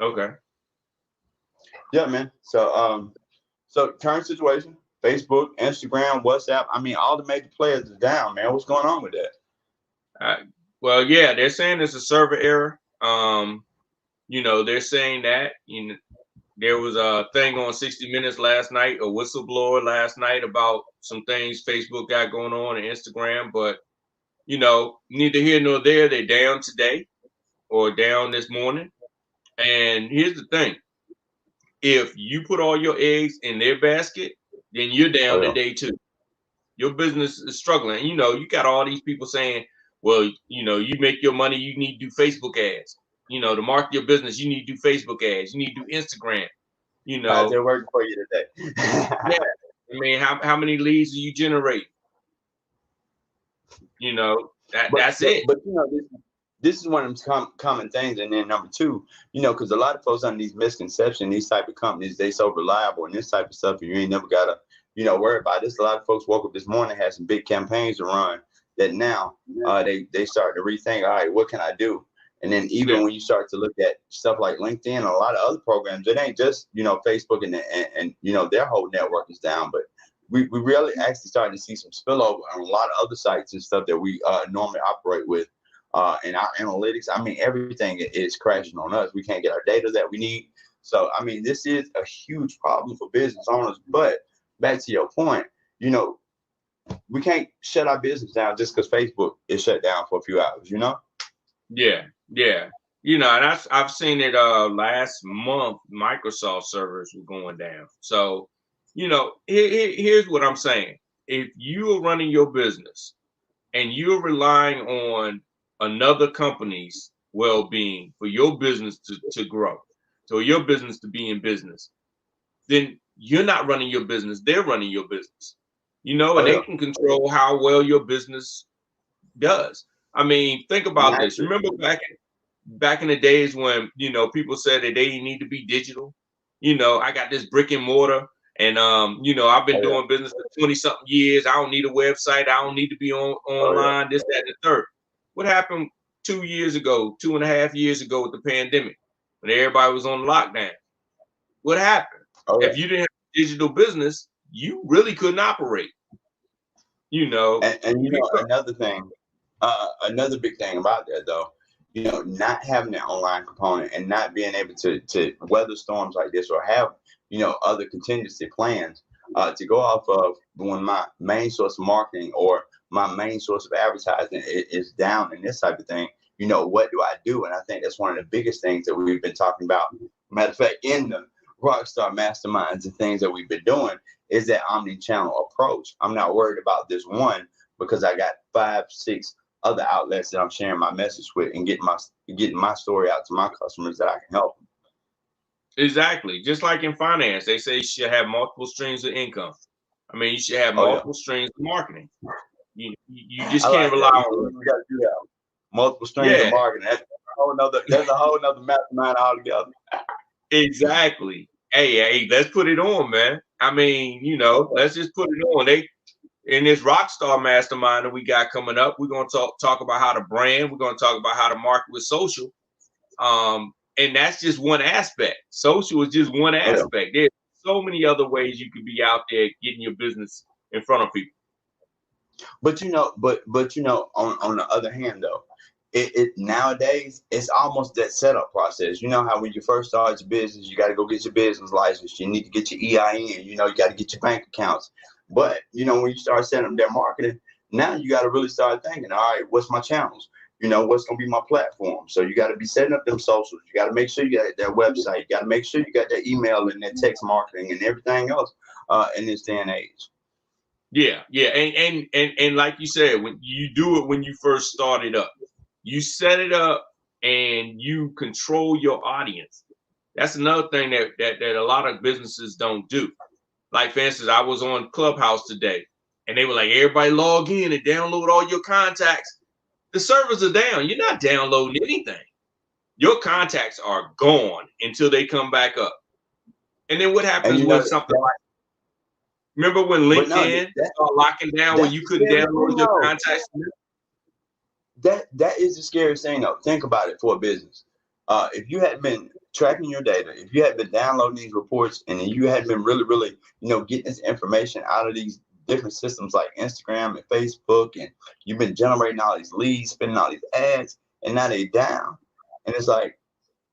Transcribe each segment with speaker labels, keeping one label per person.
Speaker 1: Okay.
Speaker 2: Yeah, man. So current situation: Facebook, Instagram, WhatsApp. I mean, all the major players are down, man. What's going on with that?
Speaker 1: Uh, well, yeah, they're saying it's a server error. They're saying that. There was a thing on 60 Minutes last night, a whistleblower last night about some things Facebook got going on and Instagram, but neither here nor there. They're down today or down this morning. And here's the thing: if you put all your eggs in their basket, then you're
Speaker 2: Oh
Speaker 1: down
Speaker 2: yeah.
Speaker 1: today too. Your business is struggling. You got all these people saying, well, you make your money, you need to do Facebook ads. To market your business, you need to do Facebook ads. You need to do Instagram. You
Speaker 2: How's
Speaker 1: know,
Speaker 2: it working for you today?
Speaker 1: yeah. I mean, how many leads do you generate?
Speaker 2: But
Speaker 1: That's
Speaker 2: but
Speaker 1: it.
Speaker 2: but this is one of them common things. And then number two, because a lot of folks under these misconceptions, these type of companies, they so reliable and this type of stuff, and you ain't never gotta, worry about this. A lot of folks woke up this morning, had some big campaigns to run that now they start to rethink, all right, what can I do? And then
Speaker 1: Yeah.
Speaker 2: even when you start to look at stuff like LinkedIn and a lot of other programs, it ain't just, Facebook and their whole network is down, but we really actually starting to see some spillover on a lot of other sites and stuff that we normally operate with. And our analytics, I mean, everything is crashing on us. We can't get our data that we need. So, I mean, this is a huge problem for business owners. But back to your point, you know, we can't shut our business down just because Facebook is shut down for a few hours.
Speaker 1: Yeah. Yeah. And I've seen it last month. Microsoft servers were going down. So, here's what I'm saying. If you are running your business and you're relying on another company's well-being for your business to grow, so your business to be in business, then you're not running your business, they're running your business.
Speaker 2: Oh,
Speaker 1: And they
Speaker 2: yeah.
Speaker 1: can control how well your business does. I mean, think
Speaker 2: And
Speaker 1: about this.
Speaker 2: actually,
Speaker 1: Remember back in the days when people said that they need to be digital. I got this brick and mortar, and I've been
Speaker 2: oh, yeah.
Speaker 1: doing business for 20 something years. I don't need a website. I don't need to be
Speaker 2: Oh, yeah.
Speaker 1: online. This, that, and the third. What happened 2 years ago, 2.5 years ago with the pandemic, when everybody was on lockdown? What happened?
Speaker 2: Oh, yeah.
Speaker 1: If you didn't have a digital business, you really couldn't operate.
Speaker 2: And
Speaker 1: Because
Speaker 2: another big thing about that though, not having that online component and not being able to weather storms like this or have, other contingency plans to go off of when my main source of marketing or my main source of advertising is down and this type of thing, what do I do? And I think that's one of the biggest things that we've been talking about. Matter of fact, in the Rockstar Masterminds and things that we've been doing is that omni-channel approach. I'm not worried about this one because I got 5, 6 other outlets that I'm sharing my message with and getting my story out to my customers that I can help them.
Speaker 1: exactly, just like in finance, they say you should have multiple streams of income. I mean, you should have
Speaker 2: Oh yeah,
Speaker 1: multiple streams of marketing. You just
Speaker 2: I
Speaker 1: can't
Speaker 2: like
Speaker 1: rely
Speaker 2: that.
Speaker 1: on.
Speaker 2: We got to do that. Multiple streams of
Speaker 1: Yeah,
Speaker 2: marketing. That's a whole nother mastermind altogether.
Speaker 1: exactly. Hey, let's put it on, man. I mean,
Speaker 2: Oh yeah.
Speaker 1: let's just put it on. They in this Rockstar Mastermind that we got coming up, we're gonna talk about how to brand. We're gonna talk about how to market with social. And that's just one aspect. Social is just one
Speaker 2: Oh yeah.
Speaker 1: aspect. There's so many other ways you could be out there getting your business in front of people.
Speaker 2: But on the other hand though, it nowadays it's almost that setup process. You know how when you first start your business, you got to go get your business license. You need to get your EIN. You got to get your bank accounts. But when you start setting up their marketing, now you got to really start thinking, all right, what's my channels? What's gonna be my platform? So you got to be setting up them socials. You got to make sure you got their website. You got to make sure you got their email and their text marketing and everything else in this day and age.
Speaker 1: Yeah, and like you said, when you do it when you first start it up, you set it up and you control your audience. That's another thing that a lot of businesses don't do. Like for instance, I was on Clubhouse today, and they were like, "Everybody log in and download all your contacts." The servers are down. You're not downloading anything. Your contacts are gone until they come back up. And then what
Speaker 2: And
Speaker 1: happens when something like, remember when
Speaker 2: but no,
Speaker 1: LinkedIn started locking down where
Speaker 2: that's
Speaker 1: you
Speaker 2: the
Speaker 1: couldn't
Speaker 2: scary thing
Speaker 1: download your
Speaker 2: though.
Speaker 1: contacts?
Speaker 2: That is the scariest thing though. Think about it for a business. If you had been tracking your data, if you had been downloading these reports and you had been really, getting this information out of these different systems like Instagram and Facebook, and you've been generating all these leads, spending all these ads, and now they down. And it's like,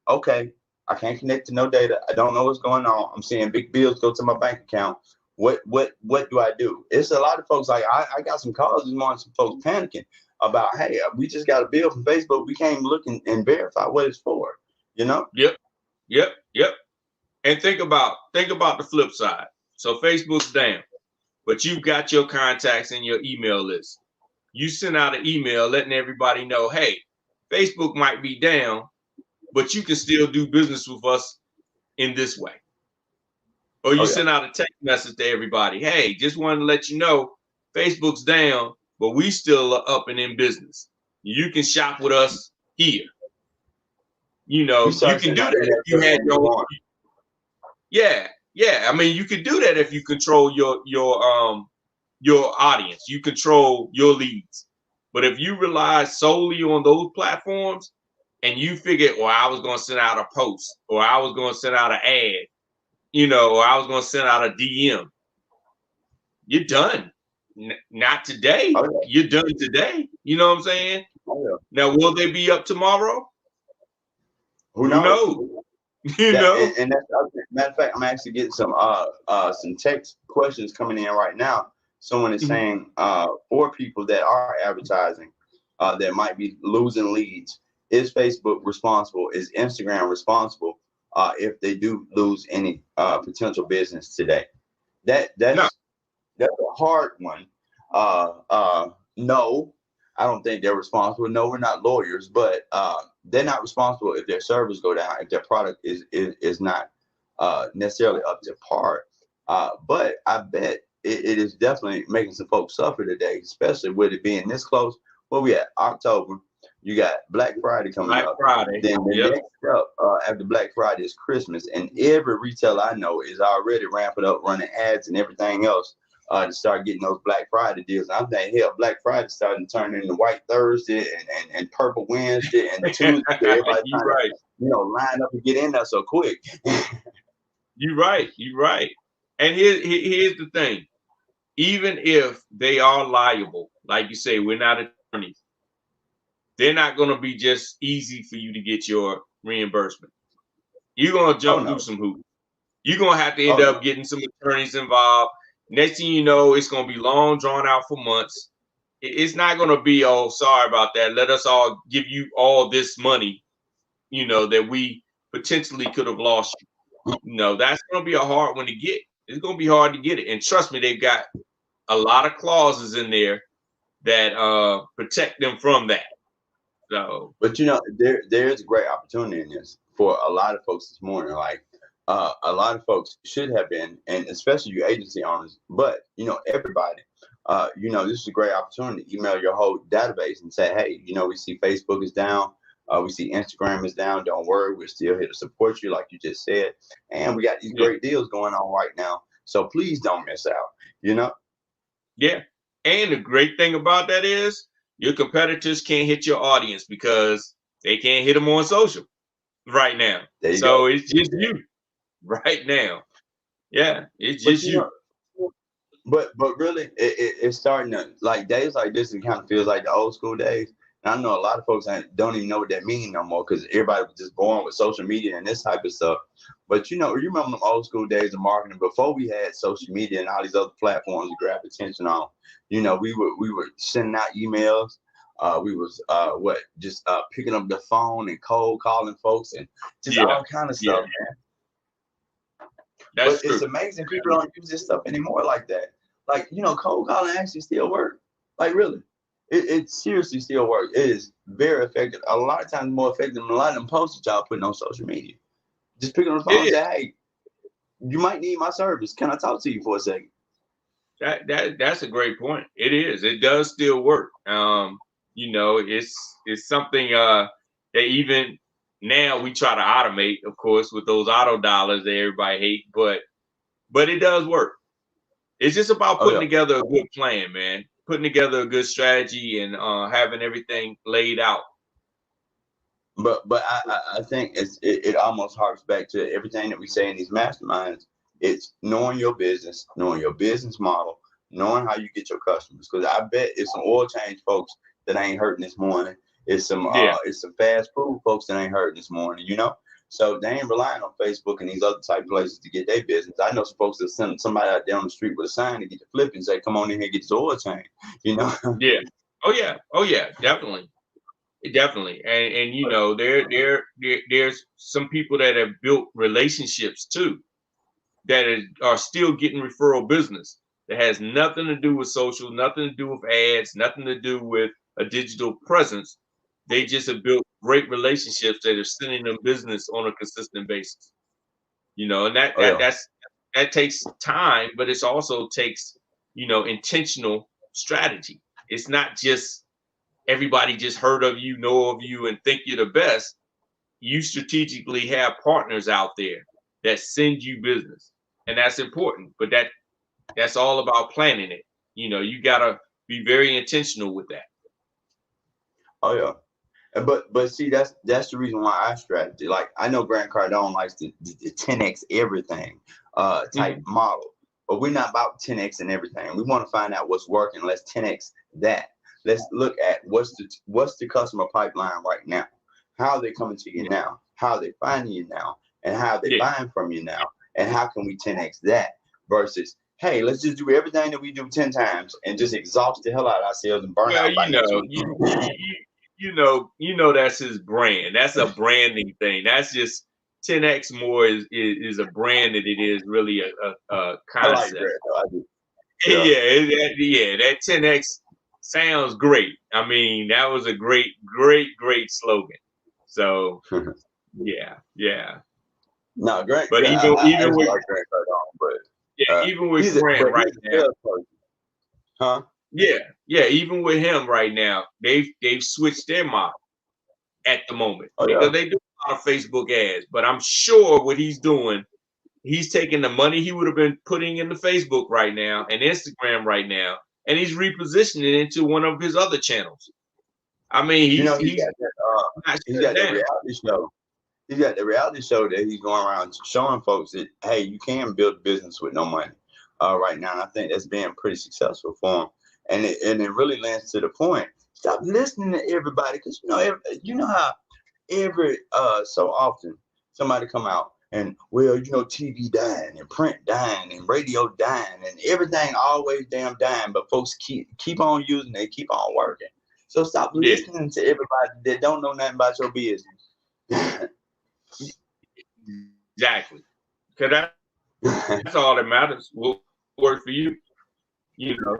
Speaker 2: okay, I can't connect to no data. I don't know what's going on. I'm seeing big bills go to my bank account. What do I do? It's a lot of folks like I got some calls this morning, some folks panicking about, hey, we just got a bill from Facebook. We can't even look and verify what it's for,
Speaker 1: Yep. And think about the flip side. So Facebook's down, but you've got your contacts in your email list. You send out an email letting everybody know, hey, Facebook might be down, but you can still do business with us in this way. Or you send out a text message to everybody, hey, just wanted to let you know Facebook's down, but we still are up and in business. You can shop with us here. You can do that if you had your own. Yeah. I mean, you could do that if you control your audience. You control your leads. But if you rely solely on those platforms and you figure, well, I was going to send out a post, or I was going to send out an ad, or I was going to send out a DM, you're done. Not today. You're done today. You know what I'm saying? Now, will they be up tomorrow? Who knows?
Speaker 2: And that's matter of fact, I'm actually getting some text questions coming in right now. Someone is saying for people that are advertising that might be losing leads, is Facebook responsible? Is Instagram responsible if they do lose any potential business today? That's a hard one. No, I don't think they're responsible. No, we're not lawyers, but they're not responsible if their servers go down, if their product is not necessarily up to par. But I bet it is definitely making some folks suffer today, especially with it being this close. Well, we at October. You got Black Friday coming up.
Speaker 1: Friday.
Speaker 2: Then the next up after Black Friday is Christmas, and every retailer I know is already ramping up, running ads and everything else to start getting those Black Friday deals. I'm thinking, hell, Black Friday starting to turn into White Thursday and Purple Wednesday and Tuesday. Everybody trying to, line up and get in there so quick.
Speaker 1: You're right. And here's the thing. Even if they are liable, like you say, we're not attorneys, they're not going to be just easy for you to get your reimbursement. You're going to jump through some hoops. You're going to have to end up getting some attorneys involved. Next thing you know, it's going to be long, drawn out for months. It's not going to be, oh, sorry about that. Let us all give you all this money, that we potentially could have lost you. That's going to be a hard one to get. It's going to be hard to get it. And trust me, they've got a lot of clauses in there that protect them from that. So,
Speaker 2: but there's a great opportunity in this for a lot of folks this morning. Like a lot of folks should have been, and especially you agency owners, but everybody, this is a great opportunity to email your whole database and say, hey, we see Facebook is down. We see Instagram is down. Don't worry, we're still here to support you, like you just said. And we got these great deals going on right now. So please don't miss out,
Speaker 1: Yeah. And the great thing about that is your competitors can't hit your audience because they can't hit them on social right now. So it's just you right now. Yeah, it's just you.
Speaker 2: But really, it's starting to, like, days like this, it kind of feels like the old school days. And I know a lot of folks don't even know what that means no more because everybody was just born with social media and this type of stuff. But you remember them old school days of marketing before we had social media and all these other platforms to grab attention on. We were sending out emails. We was just picking up the phone and cold calling folks and just all kind of stuff, man. But it's amazing people don't use this stuff anymore like that. Like, cold calling actually still works. Like, really. It seriously still works. It is very effective. A lot of times more effective than a lot of them posts that y'all putting on social media. Just picking up the phone and say, hey, you might need my service. Can I talk to you for a second?
Speaker 1: That's a great point. It is. It does still work. It's something that even now we try to automate, of course, with those auto dollars that everybody hate, but it does work. It's just about putting together a good plan, man. Putting together a good strategy and having everything laid out.
Speaker 2: But I think it almost harks back to everything that we say in these masterminds. It's knowing your business model, knowing how you get your customers. Because I bet it's some oil change folks that ain't hurting this morning.
Speaker 1: Yeah,
Speaker 2: It's some fast food folks that ain't hurting this morning. So they ain't relying on Facebook and these other type places to get their business. I know some folks that send somebody out there on the street with a sign to get the flip and say, "Come on in here, get this oil change." You know.
Speaker 1: yeah, oh yeah, definitely. Definitely, and there's some people that have built relationships too that are still getting referral business that has nothing to do with social, nothing to do with ads, nothing to do with a digital presence. They just have built great relationships that are sending them business on a consistent basis. And
Speaker 2: Oh yeah.
Speaker 1: that takes time, but it also takes intentional strategy. It's not just everybody just heard of you, know of you, and think you're the best. You strategically have partners out there that send you business, and that's important. But that's all about planning it. You gotta be very intentional with that.
Speaker 2: Oh yeah. But see, that's the reason why I strategy. Like I know Grant Cardone likes the 10x everything type
Speaker 1: Mhm.
Speaker 2: model, but we're not about 10x and everything. We want to find out what's working. Let's 10x that. Let's look at what's the customer pipeline right now. How are they coming to you
Speaker 1: Yeah,
Speaker 2: now? How are they finding you now? And how are they
Speaker 1: yeah.
Speaker 2: buying from you now? And how can we 10x that versus hey, let's just do everything that we do 10 times and just exhaust the hell out of ourselves and burn
Speaker 1: Well,
Speaker 2: out by next week.
Speaker 1: that's his brand. That's a branding thing. That's just 10x more is a brand that it is really a
Speaker 2: I like
Speaker 1: concept.
Speaker 2: that. I do. Yeah.
Speaker 1: Yeah, that 10x sounds great. I mean, that was a great slogan. So yeah.
Speaker 2: No, Grant.
Speaker 1: But
Speaker 2: I
Speaker 1: even
Speaker 2: actually
Speaker 1: with
Speaker 2: like Grant Cardone, but
Speaker 1: even with Grant right
Speaker 2: he's a
Speaker 1: now,
Speaker 2: salesperson, huh?
Speaker 1: even with him right now, they've switched their model at the moment
Speaker 2: Oh
Speaker 1: because
Speaker 2: yeah.
Speaker 1: they do a lot of Facebook ads. But I'm sure what he's doing, he's taking the money he would have been putting into Facebook right now and Instagram right now, and he's repositioning it into one of his other channels. I mean,
Speaker 2: You know
Speaker 1: he's not
Speaker 2: he's
Speaker 1: shut
Speaker 2: got that
Speaker 1: down.
Speaker 2: reality show. He's got the reality show that he's going around showing folks that hey, you can build a business with no money. Right now, and I think that's being pretty successful for him. And it really lands to the point. Stop listening to everybody because you know how every so often somebody come out and well TV dying and print dying and radio dying and everything always damn dying, but folks keep on using it, keep on working. So stop
Speaker 1: Yeah,
Speaker 2: listening to everybody that don't know nothing about your business.
Speaker 1: exactly. Because that's all that matters. What worked for you? You know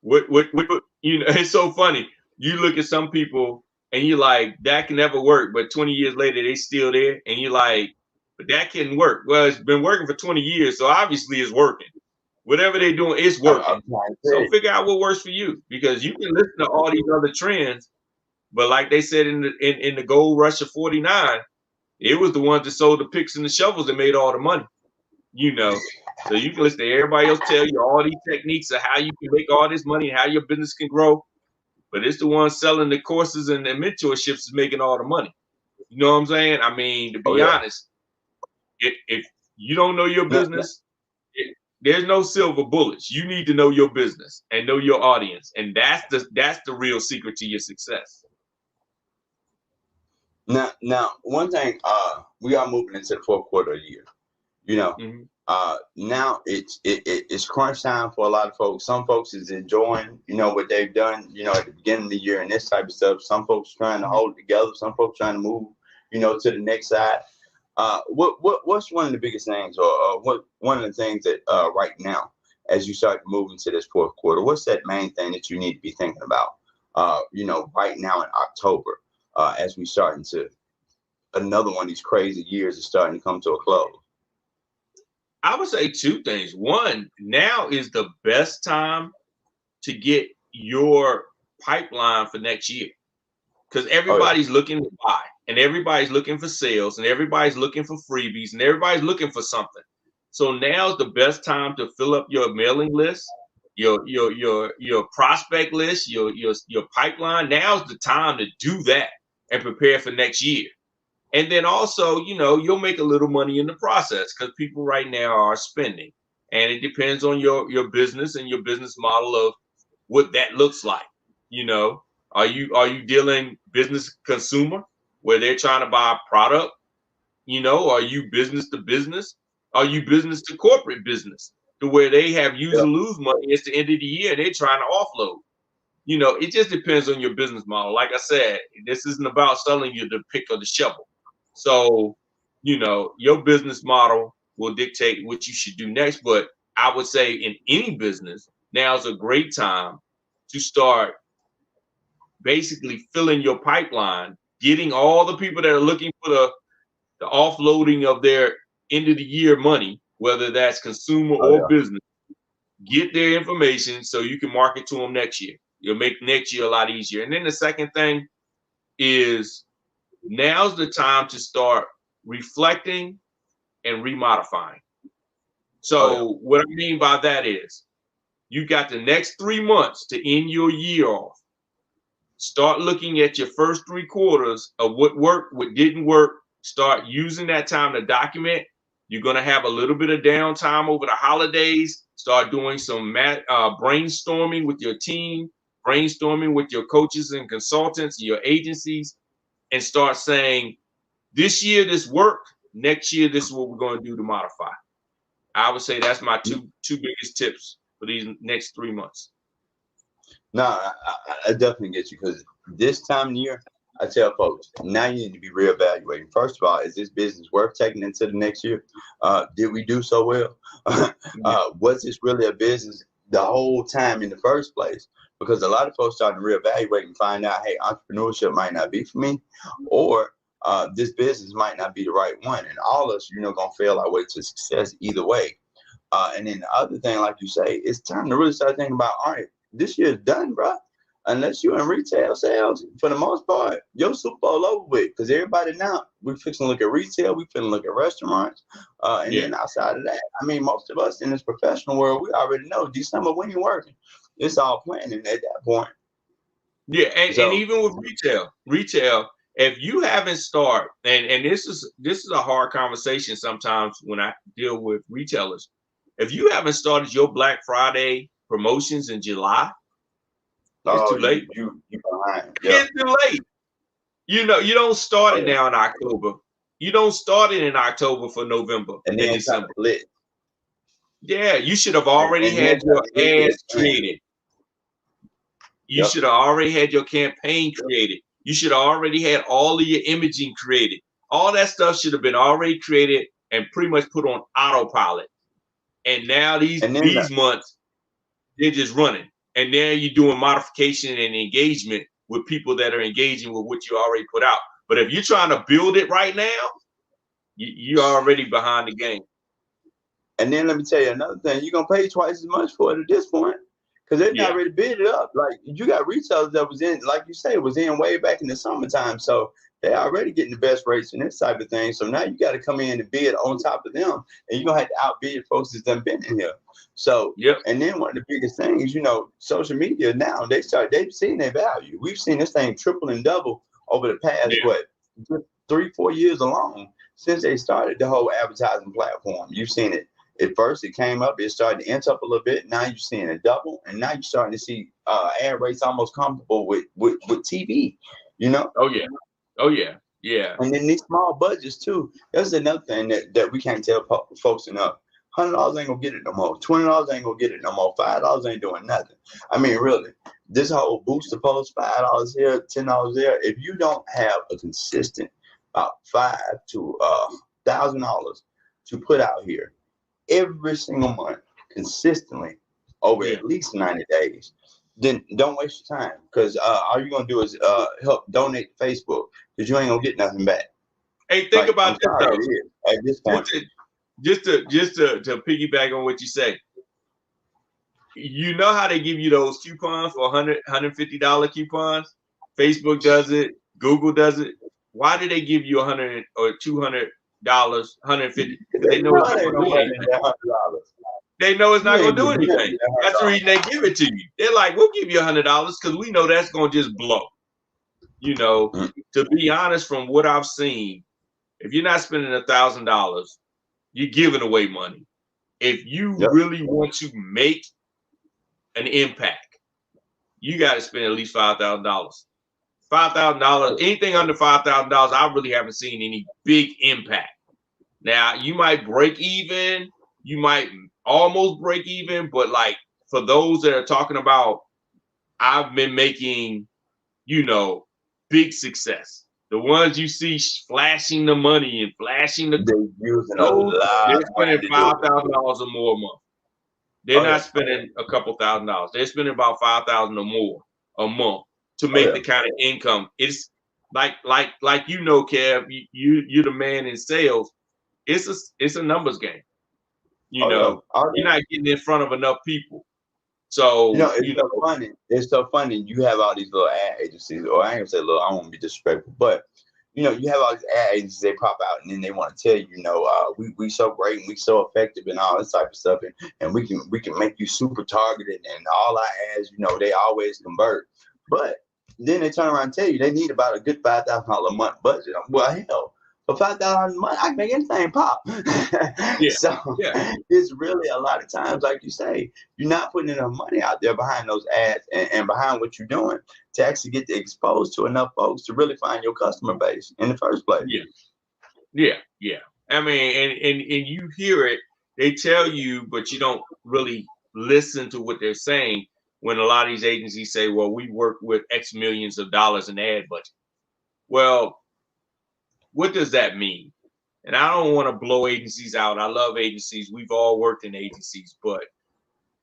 Speaker 1: It's so funny. You look at some people and you're like, that can never work, but 20 years later they still there, and you're like, but that can work. Well, it's been working for 20 years, so obviously it's working. Whatever they're doing, it's working.
Speaker 2: I'm trying to
Speaker 1: So
Speaker 2: say,
Speaker 1: figure out what works for you because you can listen to all these other trends, but like they said in the gold rush of 49, it was the ones that sold the picks and the shovels that made all the money. you know. So you can listen to everybody else tell you all these techniques of how you can make all this money, how your business can grow. But it's the one selling the courses and the mentorships is making all the money. You know what I'm saying? I mean, to
Speaker 2: oh
Speaker 1: be
Speaker 2: yeah,
Speaker 1: honest, if you don't know your
Speaker 2: no, no,
Speaker 1: business, there's no silver bullets. You need to know your business and know your audience, and that's the real secret to your success.
Speaker 2: now one thing, we are moving into the fourth quarter of the year. You know,
Speaker 1: Hmm.
Speaker 2: now it's crunch time for a lot of folks. Some folks is enjoying, what they've done, at the beginning of the year and this type of stuff. Some folks trying to hold it together. Some folks trying to move, to the next side. What's one of the biggest things, or what one of the things that right now, as you start to move into this fourth quarter, what's that main thing that you need to be thinking about? Right now in October, as we start into another one of these crazy years is starting to come to a close.
Speaker 1: I would say two things. One, now is the best time to get your pipeline for next year because
Speaker 2: Oh yeah.
Speaker 1: everybody's looking to buy and everybody's looking for sales and everybody's looking for freebies and everybody's looking for something. So now's the best time to fill up your mailing list, your prospect list, your pipeline. Now's the time to do that and prepare for next year. And then also, you'll make a little money in the process because people right now are spending. And it depends on your business and your business model of what that looks like. You know, are you dealing business consumer where they're trying to buy a product? Are you business to business? Are you business to corporate business to where they have use
Speaker 2: Yeah.
Speaker 1: and lose money? It's the end of the year. They're trying to offload. It just depends on your business model. Like I said, this isn't about selling you the pick or the shovel. So, your business model will dictate what you should do next. But I would say in any business, now's a great time to start basically filling your pipeline, getting all the people that are looking for the offloading of their end of the year money, whether that's consumer
Speaker 2: Oh
Speaker 1: or
Speaker 2: yeah.
Speaker 1: business, get their information so you can market to them next year. You'll make next year a lot easier. And then the second thing is now's the time to start reflecting and remodifying.
Speaker 2: Oh yeah.
Speaker 1: So what I mean by that is you got the next 3 months to end your year off. Start looking at your first 3 quarters of what worked, what didn't work. Start using that time to document. You're going to have a little bit of downtime over the holidays. Start doing some brainstorming with your team, brainstorming with your coaches and consultants, your agencies, and start saying, this year this worked. Next year, this is what we're going to do to modify. I would say that's my two biggest tips for these next 3 months.
Speaker 2: No, I definitely get you because this time of year, I tell folks, now you need to be reevaluating. First of all, is this business worth taking into the next year? Did we do so well? Was this really a business the whole time in the first place? Because a lot of folks start to reevaluate and find out, hey, entrepreneurship might not be for me, or this business might not be the right one. And all of us, gonna fail our way to success either way. And then the other thing, like you say, it's time to really start thinking about, all right, this year's done, bro. Unless you're in retail sales, for the most part, your Super Bowl over with. Because everybody now, we're fixing to look at retail, we're fixing to look at restaurants. And then outside of that, I mean, most of us in this professional world, we already know December when you're working. It's all planning at that point.
Speaker 1: Yeah, and
Speaker 2: So,
Speaker 1: even with retail, if you haven't started, and this is a hard conversation sometimes when I deal with retailers. If you haven't started your Black Friday promotions in July, it's too late.
Speaker 2: you behind. Yeah.
Speaker 1: It's too late. You don't start it now in October. You don't start it in October for November
Speaker 2: And
Speaker 1: and
Speaker 2: then it's
Speaker 1: December.
Speaker 2: lit.
Speaker 1: Yeah, you should have already
Speaker 2: And
Speaker 1: had your
Speaker 2: then
Speaker 1: ads created. You should have already had your campaign created. You should have already had all of your imaging created. All that stuff should have been already created and pretty much put on autopilot. And now these months, they're just running. And now you're doing modification and engagement with people that are engaging with what you already put out. But if you're trying to build it right now, you're already behind the game.
Speaker 2: And then let me tell you another thing, you're going to pay twice as much for it at this point. Because they've already bid it up. Like, you got retailers that was in, like you say, was in way back in the summertime. So they already getting the best rates and this type of thing. So now you got to come in and bid on top of them. And you're going to have to outbid folks that's done been in here. So, and then one of the biggest things, social media now, they've seen their value. We've seen this thing triple and double over the past, 3-4 years alone since they started the whole advertising platform. You've seen it. At first, it came up, it started to inch up a little bit. Now you're seeing it double, and now you're starting to see ad rates almost comparable with TV,
Speaker 1: Oh, yeah.
Speaker 2: And then these small budgets, too. That's another thing that we can't tell folks enough. $100 ain't going to get it no more. $20 ain't going to get it no more. $5 ain't doing nothing. I mean, really, this whole booster post, $5 here, $10 there, if you don't have a consistent $500 to $1,000 to put out here, every single month, consistently, over at least 90 days, then don't waste your time. Because all you're going to do is help donate to Facebook, because you ain't going to get nothing back.
Speaker 1: Hey, think about this, though.
Speaker 2: At this point.
Speaker 1: Just to piggyback on what you say, you know how they give you those coupons for $150 coupons? Facebook does it. Google does it. Why do they give you $100 or $200, $150? They know it's not going to do anything. They know it's not going to do anything. That's the reason they give it to you. They're like, we'll give you $100 because we know that's going to just blow. You know,
Speaker 2: Mm.
Speaker 1: to be honest, from what I've seen, if you're not spending $1,000, you're giving away money. If you
Speaker 2: Yep.
Speaker 1: really want to make an impact, you got to spend at least $5,000. $5,000, anything under $5,000, I really haven't seen any big impact. Now you might break even, you might almost break even, but like for those that are talking about, I've been making, you know, big success. The ones you see flashing the money and flashing the
Speaker 2: They're using a
Speaker 1: those,
Speaker 2: lot
Speaker 1: they're
Speaker 2: of money
Speaker 1: spending
Speaker 2: to do it.
Speaker 1: $5,000 or more a month. They're
Speaker 2: Oh
Speaker 1: not
Speaker 2: yeah.
Speaker 1: spending a couple $1,000s. They're spending about 5,000 or more a month to
Speaker 2: Oh
Speaker 1: make
Speaker 2: yeah.
Speaker 1: the kind of income. It's like you know, Kev, you're the man in sales. It's a numbers game. You
Speaker 2: Oh yeah.
Speaker 1: know,
Speaker 2: Oh
Speaker 1: you're
Speaker 2: yeah.
Speaker 1: not getting in front of enough people.
Speaker 2: You know,
Speaker 1: So,
Speaker 2: it's
Speaker 1: you
Speaker 2: so
Speaker 1: know,
Speaker 2: funny. It's so funny. You have all these little ad agencies, or I ain't gonna say little. I don't want to be disrespectful, but you know, you have all these ad agencies. They pop out and then they want to tell you, you know, we so great and we so effective and all this type of stuff, and we can make you super targeted and all our ads, you know, they always convert. But then they turn around and tell you they need about a good $5,000 a month budget. Well, hell, for $5,000 a month, I can make anything pop.
Speaker 1: yeah,
Speaker 2: So
Speaker 1: yeah,
Speaker 2: it's really a lot of times, like you say, you're not putting enough money out there behind those ads and behind what you're doing to actually get exposed to enough folks to really find your customer base in the first place.
Speaker 1: yeah, yeah, yeah. I mean, and you hear it, they tell you, but you don't really listen to what they're saying when a lot of these agencies say, well, we work with X millions of dollars in ad budget. Well, what does that mean? And I don't want to blow agencies out. I love agencies. We've all worked in agencies, but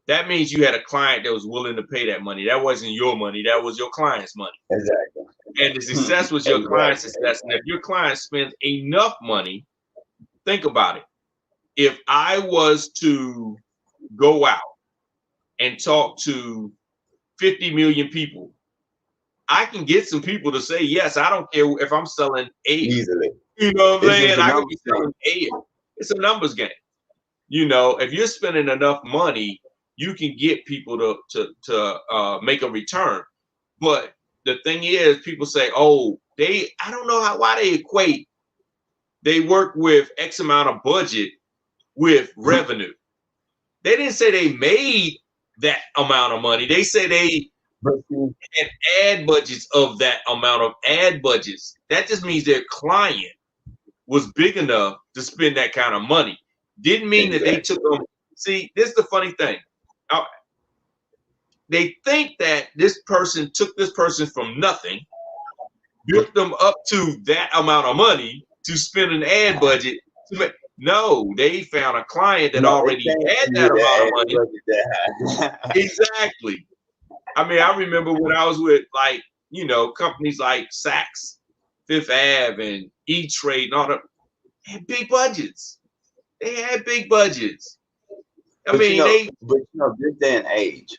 Speaker 1: that means you had a client that was willing to pay that money. That wasn't your money. That was your client's money.
Speaker 2: Exactly.
Speaker 1: And the success was your client's
Speaker 2: Exactly.
Speaker 1: success. And if your client spends enough money, think about it. If I was to go out and talk to 50 million people, I can get some people to say yes. I don't care if I'm selling air.
Speaker 2: Easily.
Speaker 1: You know what I'm
Speaker 2: It's just
Speaker 1: saying?
Speaker 2: a
Speaker 1: I could
Speaker 2: numbers
Speaker 1: be
Speaker 2: thing.
Speaker 1: selling air. It's a numbers game. You know, if you're spending enough money, you can get people to make a return. But the thing is, people say, "Oh, I don't know why they equate. They work with X amount of budget with revenue. They didn't say they made that amount of money. They say they
Speaker 2: But see,
Speaker 1: had ad budgets of that amount of ad budgets. That just means their client was big enough to spend that kind of money. Didn't mean that they
Speaker 2: exactly.
Speaker 1: took them. See, this is the funny thing. Uh, They think that this person took this person from nothing, built them up to that amount of money to spend an ad budget. No, they found a client that
Speaker 2: No, they
Speaker 1: already
Speaker 2: came
Speaker 1: had
Speaker 2: to you
Speaker 1: that
Speaker 2: with
Speaker 1: amount of
Speaker 2: that ad
Speaker 1: money.
Speaker 2: budget that high.
Speaker 1: Exactly. I mean, I remember when I was with companies like Saks, Fifth Ave, and E Trade, and all that had big budgets. They had big budgets. I
Speaker 2: But you
Speaker 1: mean,
Speaker 2: know,
Speaker 1: they.
Speaker 2: this day and age,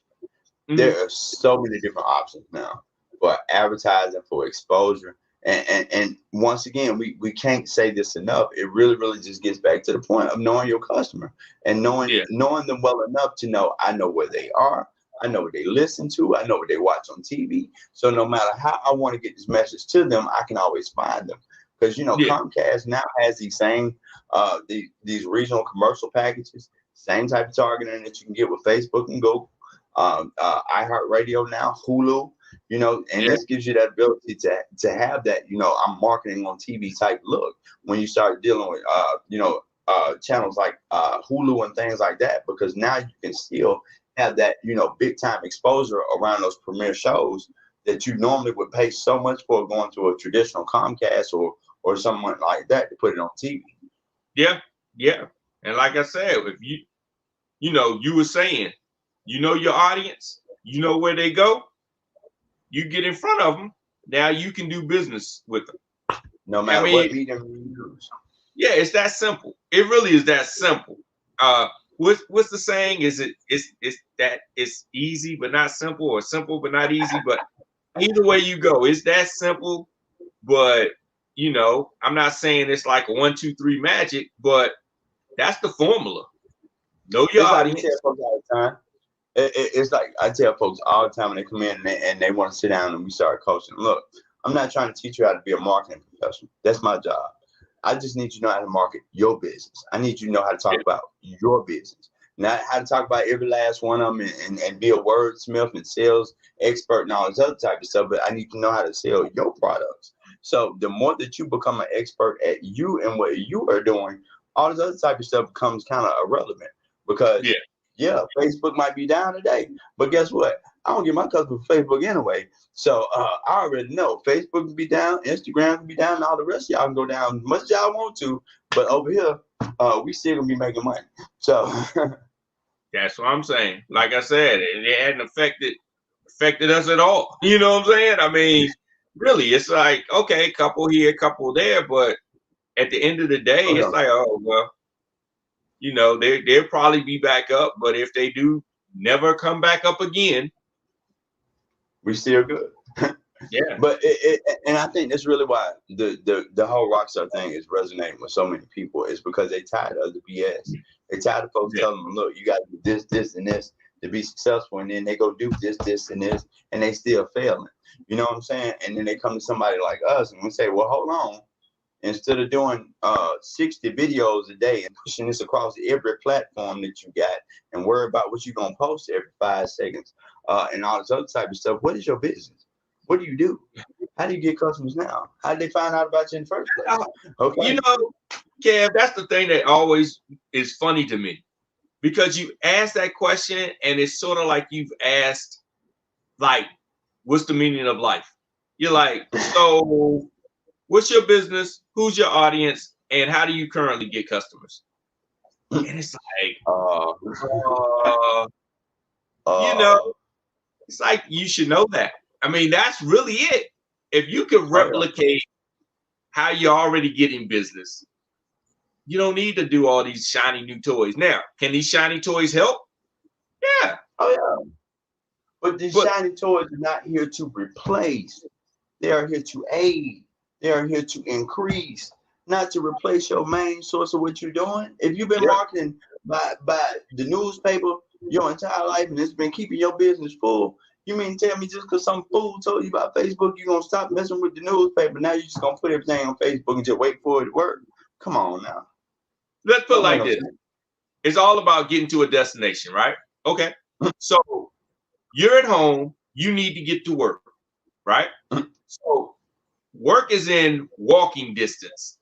Speaker 1: Mhm.
Speaker 2: there are so many different options now for advertising, for exposure. And once again, we can't say this enough. It really, really just gets back to the point of knowing your customer and knowing
Speaker 1: Yeah,
Speaker 2: knowing them well enough to know I know where they are, I know what they listen to, I know what they watch on TV. So no matter how I want to get this message to them, I can always find them. Because you know,
Speaker 1: yeah,
Speaker 2: Comcast now has these same these regional commercial packages, same type of targeting that you can get with Facebook and Google, iHeartRadio now, Hulu, you know, and
Speaker 1: yeah,
Speaker 2: this gives you that ability to have that, you know, I'm marketing on TV type look when you start dealing with channels like Hulu and things like that, because now you can still have that, you know, big time exposure around those premiere shows that you normally would pay so much for going to a traditional Comcast or someone like that to put it on TV.
Speaker 1: yeah, yeah. And like I said, if you were saying, you know your audience, you know where they go, you get in front of them. Now you can do business with them.
Speaker 2: No
Speaker 1: I
Speaker 2: matter
Speaker 1: mean,
Speaker 2: what medium you use.
Speaker 1: yeah, it's that simple. It really is that simple. What's the saying? Is it's that it's easy but not simple, or simple but not easy? But either way you go, it's that simple. But I'm not saying it's like a 1, 2, 3 magic, but that's the formula. Know your
Speaker 2: It's like we tell
Speaker 1: audience.
Speaker 2: folks all the time. It's like I tell folks all the time when they come in and they want to sit down and we start coaching. Look, I'm not trying to teach you how to be a marketing professional. That's my job. I just need you to know how to market your business. I need you to know how to talk about your business, not how to talk about every last one of them and be a wordsmith and sales expert and all this other type of stuff. But I need to know how to sell your products. So the more that you become an expert at you and what you are doing, all this other type of stuff becomes kind of irrelevant because yeah, Facebook might be down today, but guess what? I don't get my customers from Facebook anyway. So I already know Facebook can be down, Instagram can be down, and all the rest of y'all can go down as much as y'all want to. But over here, we still gonna be making money. So
Speaker 1: that's what I'm saying. Like I said, it hadn't affected us at all. You know what I'm saying? I mean, really, it's like, okay, couple here, couple there, but at the end of the day, it's like, oh well, you know, they'll probably be back up, but if they do never come back up again,
Speaker 2: we still good.
Speaker 1: Yeah.
Speaker 2: But and I think that's really why the whole rockstar thing is resonating with so many people is because they tired of the BS. They tired of folks telling them, look, you got to do this, this, and this to be successful, and then they go do this, this, and this, and they still failing. You know what I'm saying? And then they come to somebody like us, and we say, well, hold on. Instead of doing 60 videos a day and pushing this across every platform that you got and worry about what you're going to post every 5 seconds and all this other type of stuff, what is your business? What do you do? How do you get customers now? How did they find out about you in the first place? Okay.
Speaker 1: You know, Kev, that's the thing that always is funny to me because you ask that question and it's sort of like you've asked, like, what's the meaning of life? You're like, so what's your business? Who's your audience? And how do you currently get customers? And it's like, you know, it's like you should know that. I mean, that's really it. If you can replicate how you're already getting business, you don't need to do all these shiny new toys. Now, can these shiny toys help? Yeah.
Speaker 2: Oh, yeah. But these shiny toys are not here to replace. They are here to aid. They are here to increase, not to replace your main source of what you're doing. If you've been marketing by the newspaper your entire life and it's been keeping your business full, you mean tell me just because some fool told you about Facebook, you're going to stop messing with the newspaper? Now you're just going to put everything on Facebook and just wait for it to work? Come on now.
Speaker 1: Let's put it like this. It's all about getting to a destination, right? Okay. So you're at home. You need to get to work, right? So work is in walking distance.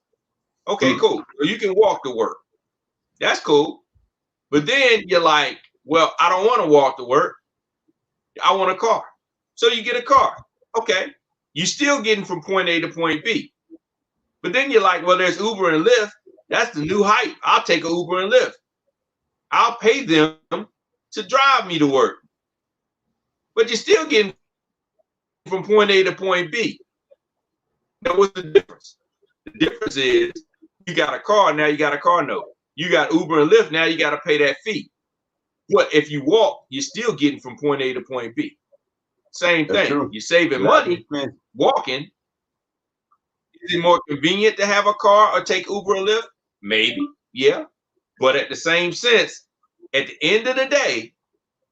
Speaker 1: Okay, cool. So you can walk to work. That's cool. But then you're like, well, I don't want to walk to work. I want a car. So you get a car. Okay. You're still getting from point A to point B. But then you're like, well, there's Uber and Lyft. That's the new hype. I'll take an Uber and Lyft. I'll pay them to drive me to work. But you're still getting from point A to point B. Now, what's the difference? The difference is you got a car, now you got a car note. You got Uber and Lyft, now you got to pay that fee. But if you walk, you're still getting from point A to point B. Same thing. You're saving money walking. Is it more convenient to have a car or take Uber or Lyft? Maybe, yeah. But at the same sense, at the end of the day,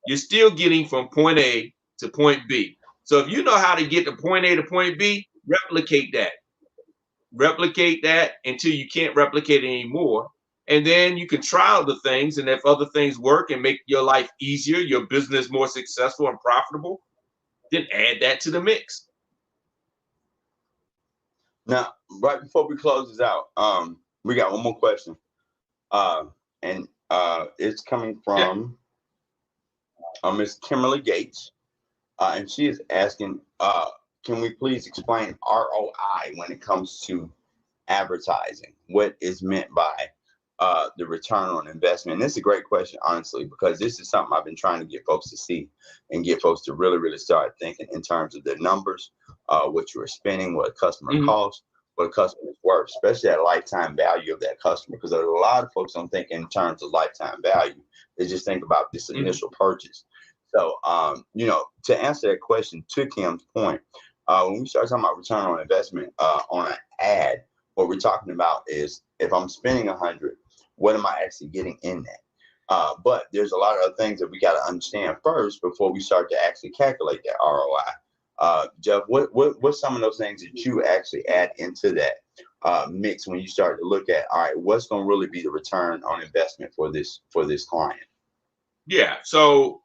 Speaker 1: you're still getting from point A to point B. So if you know how to get to point A to point B, replicate that. Replicate that until you can't replicate it anymore. And then you can trial the things. And if other things work and make your life easier, your business more successful and profitable, then add that to the mix.
Speaker 2: Now, right before we close this out, we got one more question. And it's coming from Miss Kimberly Gates. And she is asking, can we please explain ROI when it comes to advertising? What is meant by the return on investment? And this is a great question, honestly, because this is something I've been trying to get folks to see and get folks to really, really start thinking in terms of the numbers, what you are spending, what a customer costs, what a customer is worth, especially that lifetime value of that customer. Because a lot of folks don't think in terms of lifetime value. They just think about this initial purchase. So, you know, to answer that question, to Kim's point, when we start talking about return on investment on an ad, what we're talking about is if I'm spending 100, what am I actually getting in that? But there's a lot of other things that we got to understand first before we start to actually calculate that ROI. Jeff, what's some of those things that you actually add into that mix when you start to look at, all right, what's going to really be the return on investment for this client?
Speaker 1: Yeah. So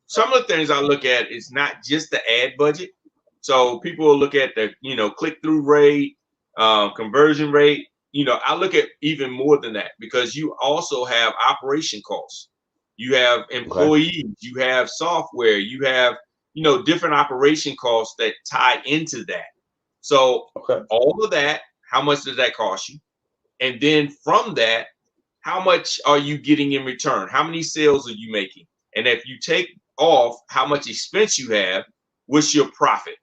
Speaker 1: some of the things I look at is not just the ad budget. So people will look at the, click through rate, conversion rate. I look at even more than that because you also have operation costs. You have
Speaker 2: Okay.
Speaker 1: employees, you have software, you have, different operation costs that tie into that. So
Speaker 2: Okay.
Speaker 1: all of that, how much does that cost you? And then from that, how much are you getting in return? How many sales are you making? And if you take off how much expense you have, what's your profit?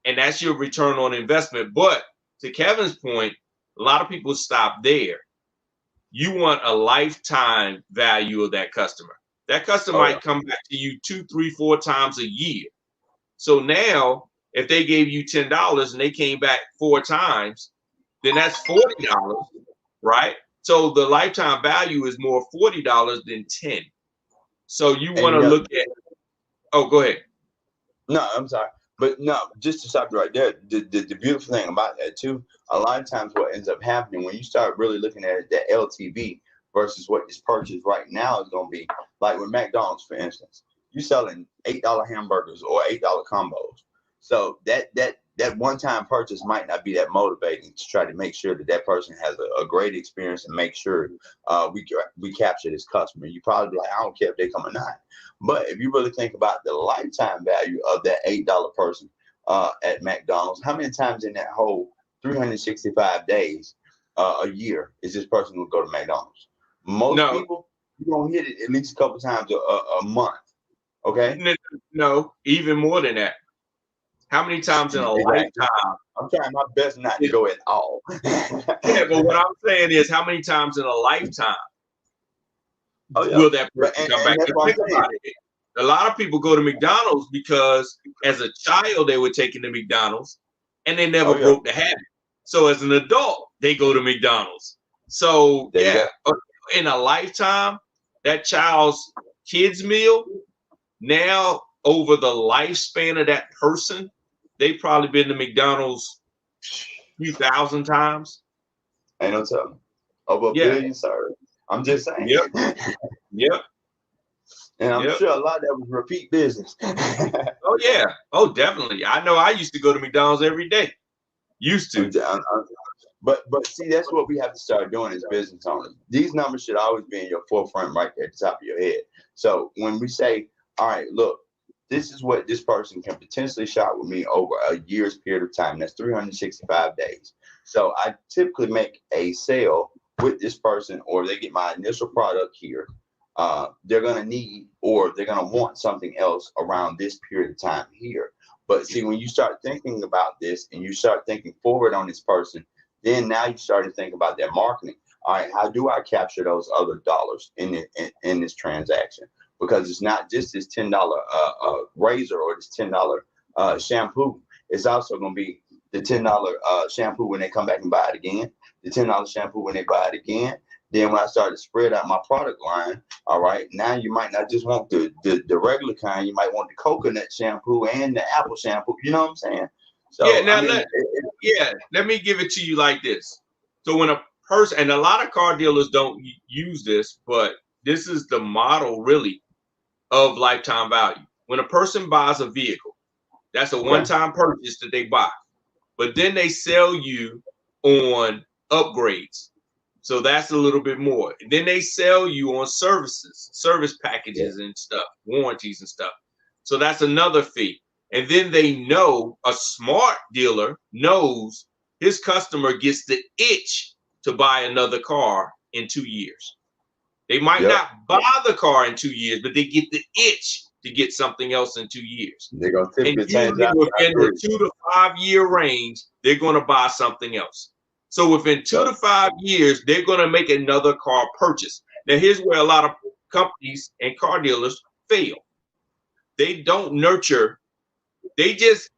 Speaker 1: And that's your return on investment. But to Kevin's point, a lot of people stop there. You want a lifetime value of that customer. That customer
Speaker 2: Oh yeah.
Speaker 1: might come back to you 2, 3, 4 times a year. So now, if they gave you $10 and they came back 4 times, then that's $40, right? So the lifetime value is more $40 than 10. So you
Speaker 2: And
Speaker 1: want to look at, oh, go ahead.
Speaker 2: no, I'm sorry. But no, just to stop you right there, the beautiful thing about that too, a lot of times what ends up happening when you start really looking at it, that LTV versus what this purchase right now is going to be, like with McDonald's, for instance, you selling $8 hamburgers or $8 combos. So that one-time purchase might not be that motivating to try to make sure that that person has a great experience and make sure we capture this customer. You probably be like, I don't care if they come or not. But if you really think about the lifetime value of that $8 person at McDonald's, how many times in that whole 365 days a year is this person going to go to McDonald's? Most
Speaker 1: No,
Speaker 2: people, you're going to hit it at least a couple times a month. Okay.
Speaker 1: no, even more than that. How many times in a
Speaker 2: Exactly.
Speaker 1: lifetime?
Speaker 2: I'm trying my best not to go at all.
Speaker 1: Yeah, but what I'm saying is, how many times in a lifetime
Speaker 2: Oh yeah.
Speaker 1: will that
Speaker 2: But
Speaker 1: person come
Speaker 2: and
Speaker 1: back?
Speaker 2: that's
Speaker 1: And
Speaker 2: what
Speaker 1: think
Speaker 2: I'm saying.
Speaker 1: about it. A lot of people go to McDonald's because as a child they were taken to McDonald's and they never
Speaker 2: Oh yeah.
Speaker 1: broke the habit. So as an adult, they go to McDonald's. So
Speaker 2: There you
Speaker 1: yeah,
Speaker 2: go.
Speaker 1: in a lifetime, that child's kids meal, now over the lifespan of that person, they've probably been to McDonald's a few thousand times.
Speaker 2: Ain't no telling. Over a
Speaker 1: Yeah.
Speaker 2: billion, sir. I'm just saying.
Speaker 1: Yep. Yep.
Speaker 2: And I'm
Speaker 1: Yep.
Speaker 2: sure a lot of that was repeat business.
Speaker 1: Oh yeah. Oh, definitely. I know I used to go to McDonald's every day. Used to.
Speaker 2: But see, that's what we have to start doing as business owners. These numbers should always be in your forefront right there at the top of your head. So when we say, all right, look, this is what this person can potentially shop with me over a year's period of time. That's 365 days. So I typically make a sale with this person, or they get my initial product here. They're going to need, or they're going to want something else around this period of time here. But see, when you start thinking about this and you start thinking forward on this person, then now you start to think about their marketing. All right, how do I capture those other dollars in this transaction? Because it's not just this $10 razor or this $10 shampoo. It's also going to be the $10 shampoo when they come back and buy it again, the $10 shampoo when they buy it again. Then when I start to spread out my product line, all right, now you might not just want the regular kind. You might want the coconut shampoo and the apple shampoo. You know what I'm saying?
Speaker 1: Yeah,
Speaker 2: So, I
Speaker 1: now
Speaker 2: mean,
Speaker 1: let me give it to you like this. So when a person, and a lot of car dealers don't use this, but this is the model really of lifetime value. When a person buys a vehicle, that's a
Speaker 2: okay.
Speaker 1: one-time purchase that they buy, but then they sell you on upgrades. So that's a little bit more. And then they sell you on services, service
Speaker 2: Yeah.
Speaker 1: packages and stuff, warranties and stuff. So that's another fee. And then they know, a smart dealer knows his customer gets the itch to buy another car in 2 years. They might
Speaker 2: Yep.
Speaker 1: not buy the car in 2 years, but they get the itch to get something else in 2 years.
Speaker 2: They're going to
Speaker 1: And
Speaker 2: typically change
Speaker 1: usually
Speaker 2: out. I
Speaker 1: within the
Speaker 2: agree.
Speaker 1: 2 to 5 year range, they're going to buy something else. So within 2
Speaker 2: Yep.
Speaker 1: to 5 years, they're going to make another car purchase. Now, here's where a lot of companies and car dealers fail. They don't nurture, they just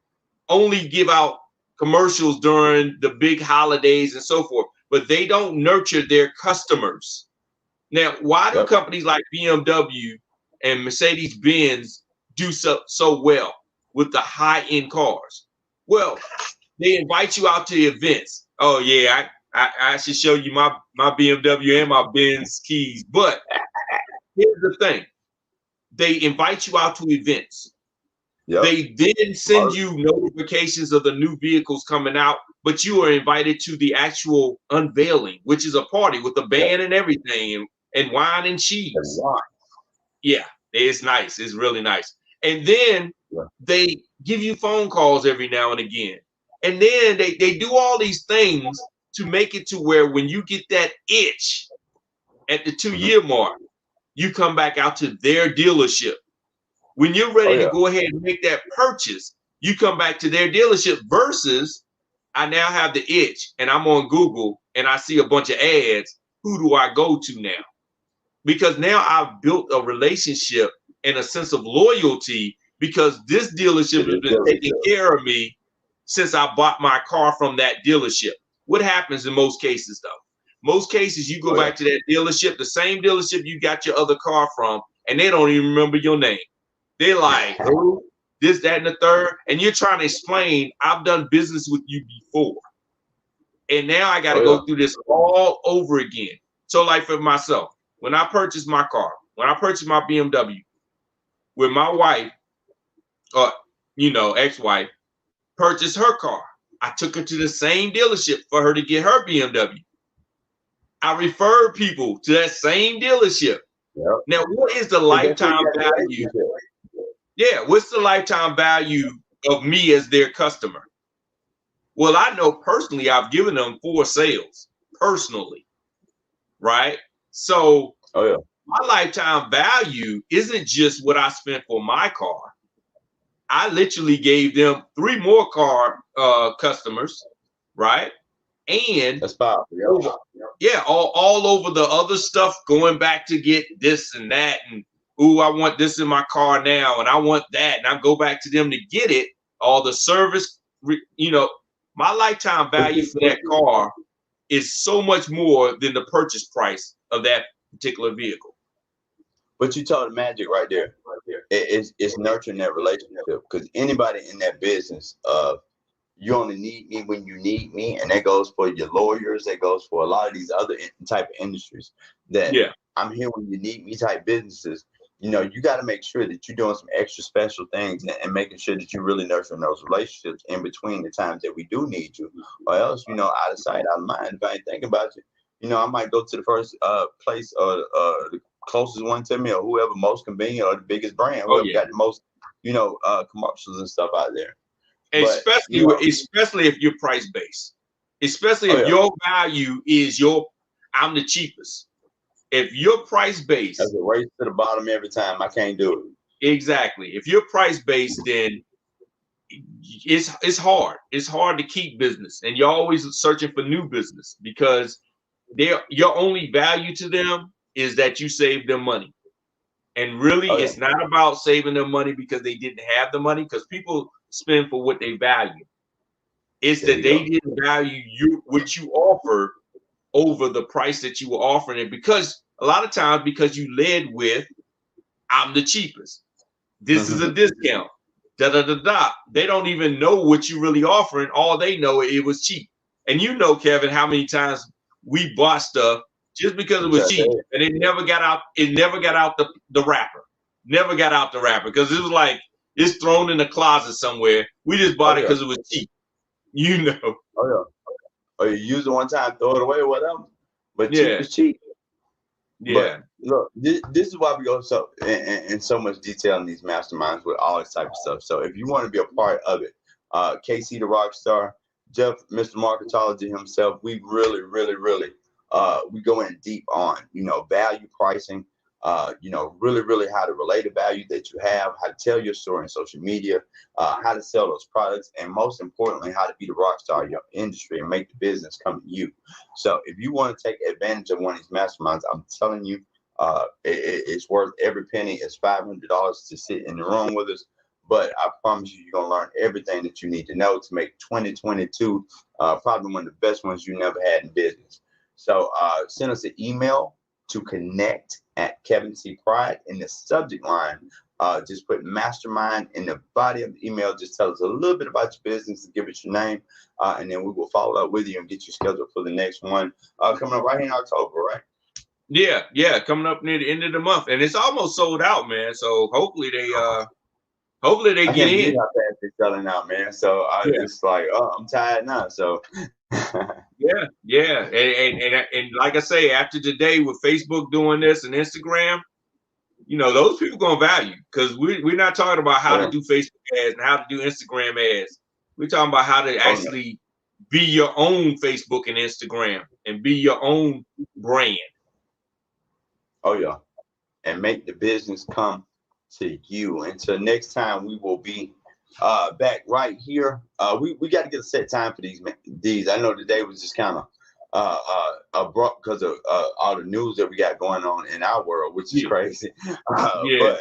Speaker 1: only give out commercials during the big holidays and so forth, but they don't nurture their customers. Now, why do
Speaker 2: Yep.
Speaker 1: companies like BMW and Mercedes-Benz do so well? with the high-end cars. Well, they invite you out to events. Oh yeah, I should show you my BMW and my Benz keys. But here's the thing: they invite you out to events.
Speaker 2: Yep.
Speaker 1: They then send you notifications of the new vehicles coming out, but you are invited to the actual unveiling, which is a party with a band and everything, and wine and cheese. Yeah, it's nice. It's really nice. And then they give you phone calls every now and again. And then they do all these things to make it to where when you get that itch at the 2-year mark, you come back out to their dealership. When you're ready to go ahead and make that purchase, you come back to their dealership versus I now have the itch and I'm on Google and I see a bunch of ads. Who do I go to now? Because now I've built a relationship and a sense of loyalty because this dealership has been taking care of me since I bought my car from that dealership. What happens in most cases, though? Most cases, you go back to that dealership, the same dealership you got your other car from, and they don't even remember your name. They're like, oh, this, that, and the third. And you're trying to explain, I've done business with you before. And now I got to go through this all over again. So like for myself, when I purchased my car, when I purchased my BMW, with my wife, ex-wife, purchased her car. I took her to the same dealership for her to get her BMW. I referred people to that same dealership. Yep. Now, what is the lifetime value? Yeah, what's the lifetime value of me as their customer? Well, I know personally I've given them 4 sales personally, right? So my lifetime value isn't just what I spent for my car. I literally gave them 3 more car customers, right? And
Speaker 2: that's powerful.
Speaker 1: All over the other stuff, going back to get this and that, and ooh, I want this in my car now, and I want that, and I go back to them to get it. All the service, my lifetime value for that car is so much more than the purchase price of that particular vehicle.
Speaker 2: But you told the magic right there. It's nurturing that relationship, because anybody in that business of you only need me when you need me, and that goes for your lawyers, that goes for a lot of these other type of industries, that I'm here when you need me type businesses. You got to make sure that you're doing some extra special things and making sure that you're really nurturing those relationships in between the times that we do need you, or else, out of sight, out of mind. If I ain't thinking about you, I might go to the first place or the closest one to me, or whoever most convenient, or the biggest brand, whoever got the most, commercials and stuff out there.
Speaker 1: Especially if you're price based, especially if your value is I'm the cheapest. If you're price based,
Speaker 2: that's a race to the bottom every time. I can't do it.
Speaker 1: Exactly. If you're price based, then it's hard. It's hard to keep business, and you're always searching for new business because your only value to them is that you save them money. And really, it's not about saving them money because they didn't have the money, because people spend for what they value. It's that they didn't value what you offered over the price that you were offering it, because a lot of times because you led with I'm the cheapest. This is a discount. Da da da da. They don't even know what you're really offering. All they know it was cheap. And Kevin, how many times we bought stuff just because it was cheap, and it never got out. It never got out the wrapper. Never got out the wrapper because it was like it's thrown in the closet somewhere. We just bought it because it was cheap.
Speaker 2: Or you use it one time, throw it away, or whatever. But cheap is cheap.
Speaker 1: Yeah.
Speaker 2: But look, this is why we go so in so much detail in these masterminds with all this type of stuff. So if you want to be a part of it, KC the Rockstar, Jeff, Mr. Marketology himself, we really, really, really we go in deep on, value pricing, really, really how to relate the value that you have, how to tell your story in social media, how to sell those products, and most importantly, how to be the rock star of your industry and make the business come to you. So if you want to take advantage of one of these masterminds, I'm telling you, it's worth every penny. It's $500 to sit in the room with us. But I promise you, you're going to learn everything that you need to know to make 2022 probably one of the best ones you never had in business. So send us an email to connect@Kevin C. Pride in the subject line Just put mastermind in the body of the email. Just tell us a little bit about your business and give us your name. And then we will follow up with you and get you scheduled for the next one coming up right here in October, right?
Speaker 1: Yeah, coming up near the end of the month, and it's almost sold out, man. So hopefully they
Speaker 2: I
Speaker 1: get
Speaker 2: can't
Speaker 1: in.
Speaker 2: believe how fast they're selling out, man. So it's like, oh, I'm tired now. So
Speaker 1: Yeah, and like I say, after today with Facebook doing this and Instagram, you know, those people gonna value, because we're not talking about how to do Facebook ads and how to do Instagram ads. We're talking about how to actually be your own Facebook and Instagram and be your own brand.
Speaker 2: Oh yeah, and make the business come to you. Until next time, we will be back right here. We got to get a set time for these. I know today was just kind of abrupt because of all the news that we got going on in our world, which is crazy. But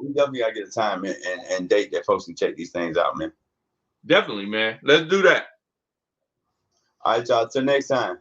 Speaker 2: we definitely got to get a time and date that folks can check these things out, man.
Speaker 1: Definitely, man. Let's do that.
Speaker 2: All right, y'all. Till next time.